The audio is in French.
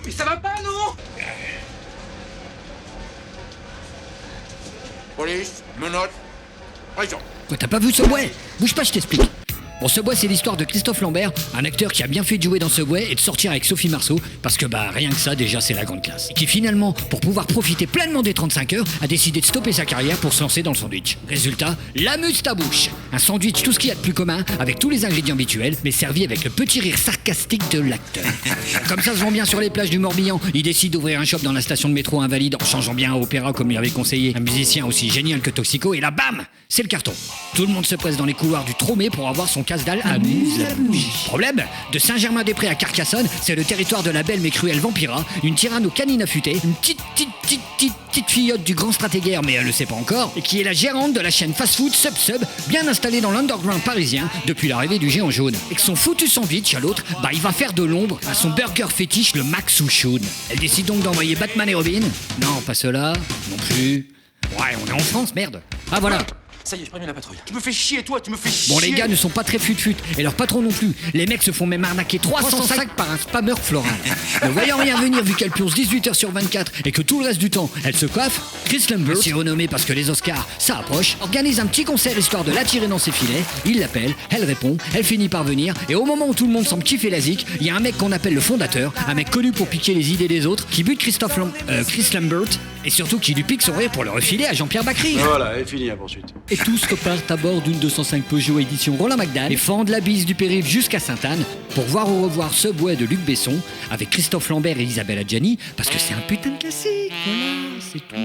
Mais ça va pas, non? Police, menottes, prison. Quoi, t'as pas vu Subway? Bouge pas, je t'explique. Bon, Subway, c'est l'histoire de Christophe Lambert, un acteur qui a bien fait de jouer dans Subway et de sortir avec Sophie Marceau, parce que rien que ça, déjà, c'est la grande classe. Et qui finalement, pour pouvoir profiter pleinement des 35 heures, a décidé de stopper sa carrière pour se lancer dans le sandwich. Résultat, l'amuse-ta-bouche. Un sandwich, tout ce qu'il y a de plus commun, avec tous les ingrédients habituels, mais servi avec le petit rire sarcastique de l'acteur. Comme ça se vend bien sur les plages du Morbihan, il décide d'ouvrir un shop dans la station de métro Invalide en changeant bien à opéra comme lui avait conseillé un musicien aussi génial que Toxico, et là, bam, c'est le carton. Tout le monde se presse dans les couloirs du Tromé pour avoir son casse-dalle amuse-la-bouche. Problème, de Saint-Germain-des-Prés à Carcassonne, c'est le territoire de la belle mais cruelle Vampira, une tyranne aux canines affûtées, une petite fillotte du grand stratégaire, mais elle le sait pas encore, et qui est la gérante de la chaîne fast-food Sub, bien installée dans l'underground parisien depuis l'arrivée du géant jaune. Et que son foutu sandwich à l'autre, il va faire de l'ombre à son burger fétiche, le Max Souchoun. Elle décide donc d'envoyer Batman et Robin. Non, pas cela, non plus. Ouais, on est en France, merde. Ah voilà. Ça y est, je préviens la patrouille. Tu me fais chier, toi, tu me fais chier. Bon, les gars ne sont pas très fut-fut, et leur patron non plus. Les mecs se font même arnaquer 300 sacs par un spammeur floral. Ne voyant rien venir vu qu'elle pionce 18 heures sur 24 et que tout le reste du temps, elle se coiffe, Chris Lambert, si renommé parce que les Oscars, ça approche, organise un petit concert histoire de l'attirer dans ses filets. Il l'appelle, elle répond, elle finit par venir, et au moment où tout le monde semble kiffer la zik, il y a un mec qu'on appelle le fondateur, un mec connu pour piquer les idées des autres, qui bute Chris Lambert, et surtout qui lui pique son rire pour le refiler à Jean-Pierre Bacry. Voilà, elle finit la poursuite. Et tous repartent à bord d'une 205 Peugeot édition Roland McDan et fendent la bise du périph' jusqu'à Sainte-Anne pour voir ou revoir Subway de Luc Besson avec Christophe Lambert et Isabelle Adjani parce que c'est un putain de classique, voilà, c'est tout.